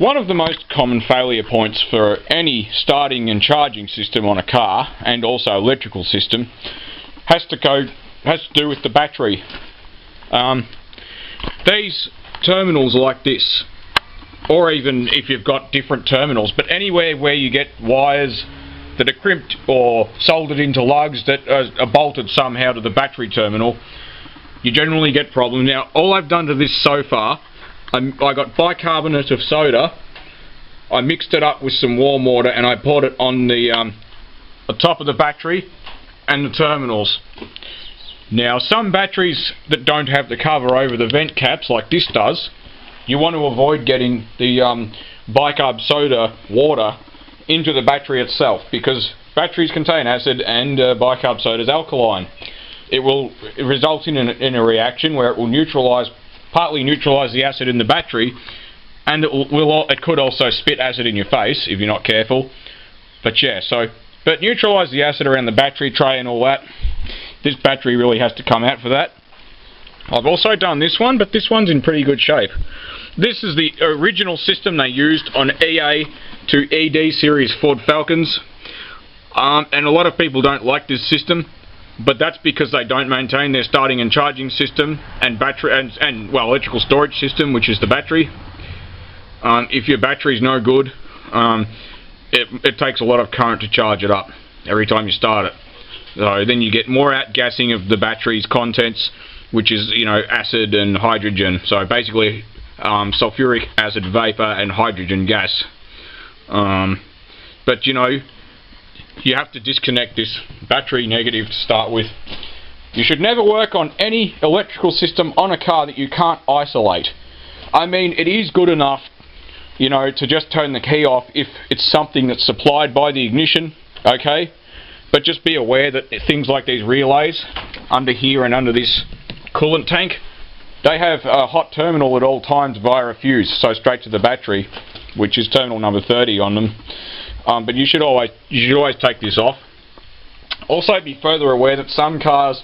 One of the most common failure points for any starting and charging system on a car, and also electrical system, has to do with the battery. These terminals like this, or even if you've got different terminals, but anywhere where you get wires that are crimped or soldered into lugs that are bolted somehow to the battery terminal, you generally get problems. Now, all I've done to this so far, I got bicarbonate of soda, I mixed it up with some warm water, and I poured it on the top of the battery and the terminals. Now, some batteries that don't have the cover over the vent caps, like this does, you want to avoid getting the bicarb soda water into the battery itself, because batteries contain acid and bicarb soda is alkaline. It will result in a reaction where it will partly neutralise the acid in the battery, and it could also spit acid in your face if you're not careful. But yeah, but neutralise the acid around the battery tray and all that. This battery really has to come out for that. I've also done this one, but this one's in pretty good shape. This is the original system they used on EA to ED series Ford Falcons, and a lot of people don't like this system, but that's because they don't maintain their starting and charging system and battery and electrical storage system, which is the battery. If your battery's no good, it takes a lot of current to charge it up every time you start it. So then you get more outgassing of the battery's contents, which is, acid and hydrogen. So basically sulfuric acid vapor and hydrogen gas. But you have to disconnect this battery negative to start with. You should never work on any electrical system on a car that you can't isolate. I mean, it is good enough, to just turn the key off if it's something that's supplied by the ignition, okay? But just be aware that things like these relays under here and under this coolant tank, they have a hot terminal at all times via a fuse, so straight to the battery, which is terminal number 30 on them. But you should always take this off. Also, be further aware that some cars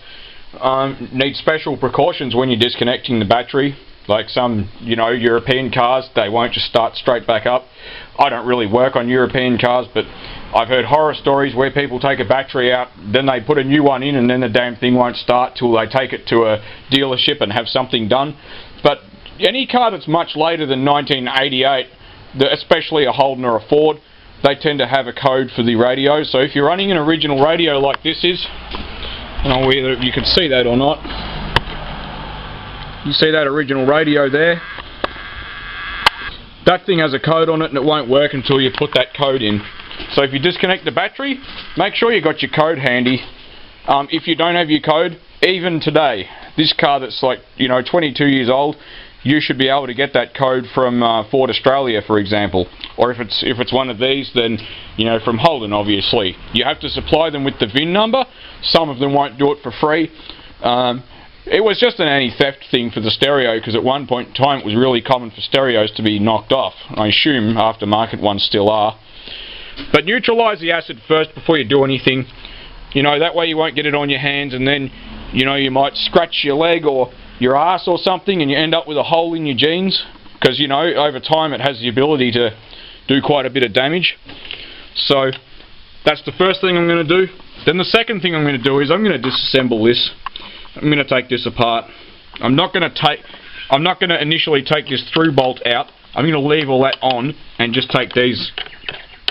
need special precautions when you're disconnecting the battery. Like some, European cars, they won't just start straight back up. I don't really work on European cars, but I've heard horror stories where people take a battery out, then they put a new one in, and then the damn thing won't start till they take it to a dealership and have something done. But any car that's much later than 1988, especially a Holden or a Ford, they tend to have a code for the radio. So if you're running an original radio like this is, I don't know whether you can see that or not. You see that original radio there? That thing has a code on it, and it won't work until you put that code in. So if you disconnect the battery, make sure you got your code handy. If you don't have your code, even today, this car that's like 22 years old, you should be able to get that code from Ford Australia, for example. Or if it's one of these, then from Holden, obviously. You have to supply them with the VIN number. Some of them won't do it for free. It was just an anti-theft thing for the stereo, because at one point in time it was really common for stereos to be knocked off. I assume aftermarket ones still are. But neutralise the acid first before you do anything. That way you won't get it on your hands, and then you might scratch your leg or your ass or something, and you end up with a hole in your jeans, because over time it has the ability to do quite a bit of damage. So that's the first thing I'm going to do. Then the second thing I'm going to do is I'm going to disassemble this. I'm going to take this apart. I'm not going to initially take this through bolt out. I'm going to leave all that on and just take these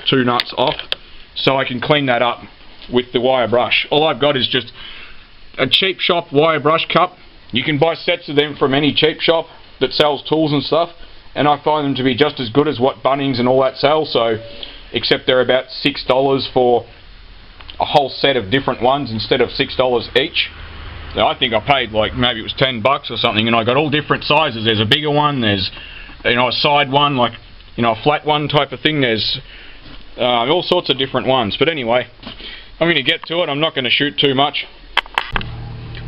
two nuts off so I can clean that up with the wire brush. All I've got is just a cheap shop wire brush cup. You can buy sets of them from any cheap shop that sells tools and stuff, and I find them to be just as good as what Bunnings and all that sell, so except they're about $6 for a whole set of different ones instead of $6 each. I think I paid maybe it was $10 or something, and I got all different sizes. There's a bigger one, there's a side one, a flat one type of thing. There's all sorts of different ones. But anyway, I'm going to get to it. I'm not going to shoot too much.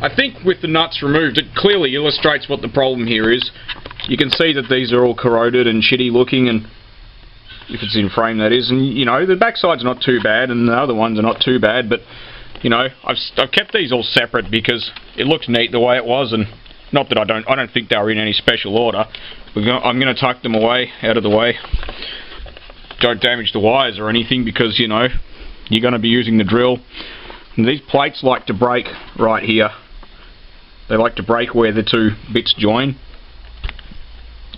I think with the nuts removed, it clearly illustrates what the problem here is. You can see that these are all corroded and shitty looking, and if it's in frame that is, and the backside's not too bad, and the other ones are not too bad, but I've kept these all separate because it looks neat the way it was, and Not that I don't think they were in any special order. I'm going to tuck them away, out of the way. Don't damage the wires or anything, because, you know, you're going to be using the drill. And these plates like to break right here. They like to break where the two bits join.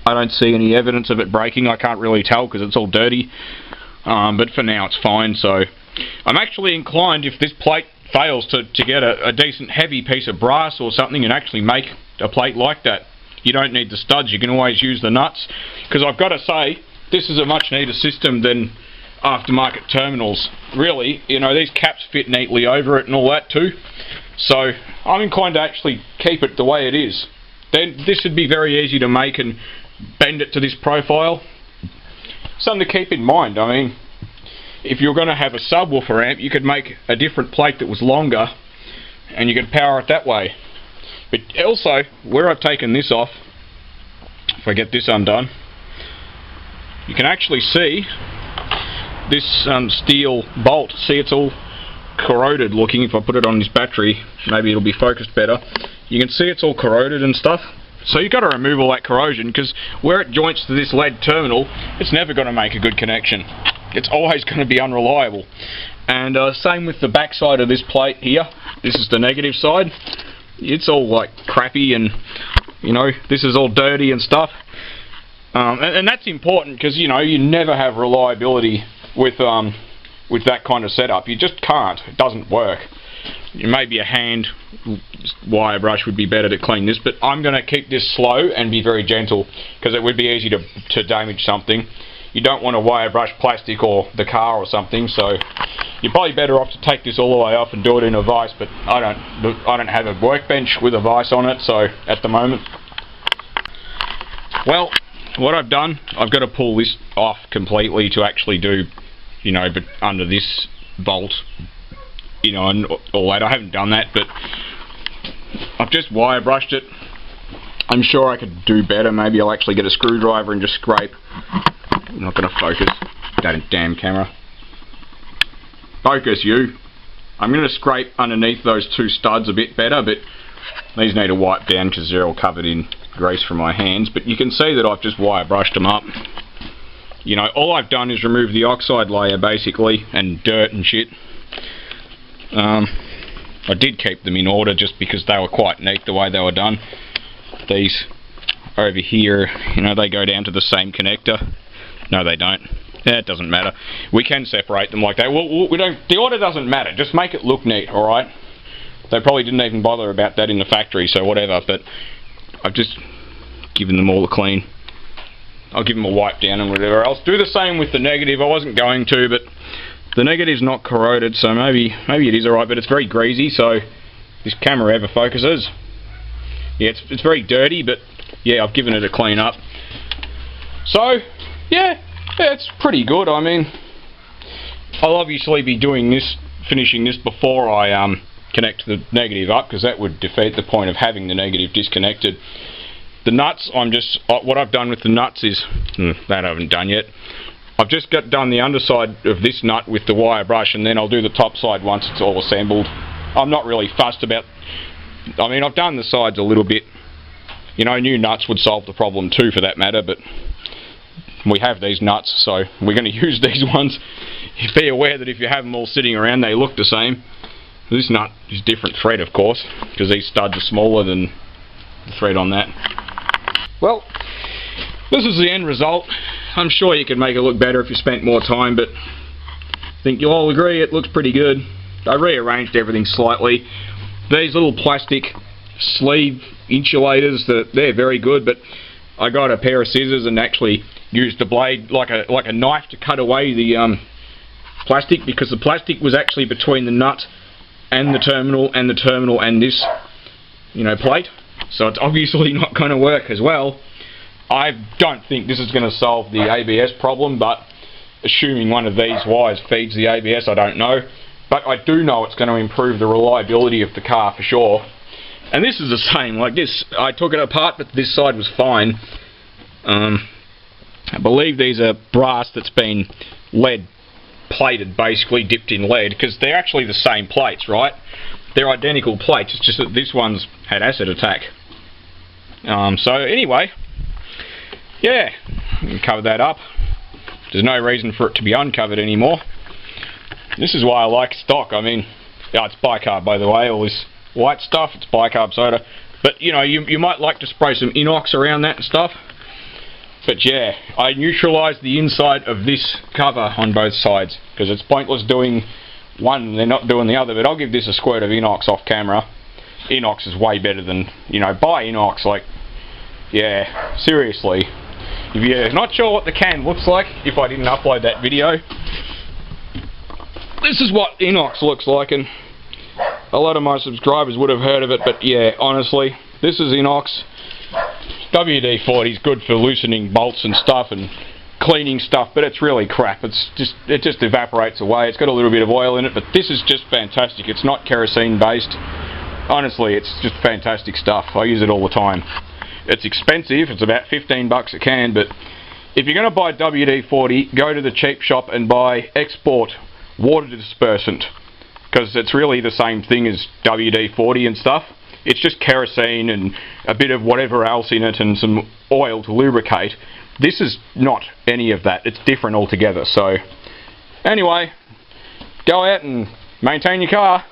I don't see any evidence of it breaking. I can't really tell because it's all dirty. But for now it's fine. So I'm actually inclined, if this plate fails, to get a decent heavy piece of brass or something and actually make a plate like that. You don't need the studs, you can always use the nuts. Because I've got to say, this is a much neater system than aftermarket terminals. Really, you know, these caps fit neatly over it and all that too. So I'm inclined to actually keep it the way it is. Then this would be very easy to make and bend it to this profile. Something to keep in mind. I mean, if you're going to have a subwoofer amp, you could make a different plate that was longer and you could power it that way. But also, where I've taken this off, if I get this undone, you can actually see this steel bolt. See, it's all corroded looking. If I put it on this battery, maybe it'll be focused better. You can see it's all corroded and stuff. So you've got to remove all that corrosion, because where it joints to this lead terminal, it's never going to make a good connection. It's always going to be unreliable. And same with the back side of this plate here. This is the negative side. It's all like crappy, and you know, this is all dirty and stuff. And that's important, because you know, you never have reliability with that kind of setup. You just can't. It doesn't work. Maybe a hand wire brush would be better to clean this, but I'm going to keep this slow and be very gentle, because it would be easy to damage something. You don't want to wire brush plastic or the car or something, so you're probably better off to take this all the way off and do it in a vise. But I don't have a workbench with a vise on it, so at the moment. Well, what I've done, I've got to pull this off completely to actually do, you know, but under this bolt, you know, and all that. I haven't done that, but I've just wire brushed it. I'm sure I could do better. Maybe I'll actually get a screwdriver and just scrape. I'm not going to focus. That damn camera. Focus, you. I'm going to scrape underneath those two studs a bit better, but these need to wipe down because they're all covered in grease from my hands. But you can see that I've just wire brushed them up. You know, all I've done is remove the oxide layer basically, and dirt and shit. I did keep them in order just because they were quite neat the way they were done. These over here, you know, they go down to the same connector. No, they don't. Yeah, it doesn't matter. We can separate them like that. We don't. The order doesn't matter. Just make it look neat, all right? They probably didn't even bother about that in the factory, so whatever. But I've just given them all a clean. I'll give them a wipe down and whatever else. Do the same with the negative. I wasn't going to, but the negative's not corroded, so maybe it is alright. But it's very greasy, so this camera ever focuses. Yeah, it's very dirty, but yeah, I've given it a clean up. So yeah, it's pretty good. I mean, I'll obviously be doing this, finishing this before I connect the negative up, because that would defeat the point of having the negative disconnected. The nuts, what I've done with the nuts is, that I haven't done yet. I've just done the underside of this nut with the wire brush, and then I'll do the top side once it's all assembled. I'm not really fussed about, I mean, I've done the sides a little bit. You know, new nuts would solve the problem too, for that matter, but we have these nuts, so we're going to use these ones. Be aware that if you have them all sitting around, they look the same. This nut is different thread, of course, because these studs are smaller than the thread on that. Well, this is the end result. I'm sure you could make it look better if you spent more time, but I think you'll all agree it looks pretty good. I rearranged everything slightly. These little plastic sleeve insulators, they're very good, but I got a pair of scissors and actually used the blade like a knife to cut away the plastic, because the plastic was actually between the nut and the terminal and this, you know, plate. So it's obviously not going to work as well. I don't think this is going to solve the ABS problem, but assuming one of these wires feeds the ABS, I don't know. But I do know it's going to improve the reliability of the car for sure. And this is the same, like this, I took it apart, but this side was fine. I believe these are brass that's been lead plated, basically dipped in lead, because they're actually the same plates, right? They're identical plates, it's just that this one's had acid attack. So anyway, yeah, cover that up. There's no reason for it to be uncovered anymore. This is why I like stock. I mean, yeah, it's bicarb, by the way, all this white stuff, it's bicarb soda. But, you know, you might like to spray some inox around that and stuff. But yeah, I neutralised the inside of this cover on both sides, because it's pointless doing one and they're not doing the other. But I'll give this a squirt of inox off camera. Inox is way better than, you know, buy inox. Like, yeah, seriously. If you're not sure what the can looks like, if I didn't upload that video, this is what inox looks like, and a lot of my subscribers would have heard of it, but yeah, honestly, this is inox. WD-40 is good for loosening bolts and stuff and cleaning stuff, but it's really crap. It just evaporates away. It's got a little bit of oil in it, but this is just fantastic. It's not kerosene based. Honestly, it's just fantastic stuff. I use it all the time. It's expensive. It's about 15 bucks a can, but if you're going to buy WD-40, go to the cheap shop and buy Export water dispersant, because it's really the same thing as WD-40 and stuff. It's just kerosene and a bit of whatever else in it and some oil to lubricate. This is not any of that. It's different altogether. So anyway, go out and maintain your car.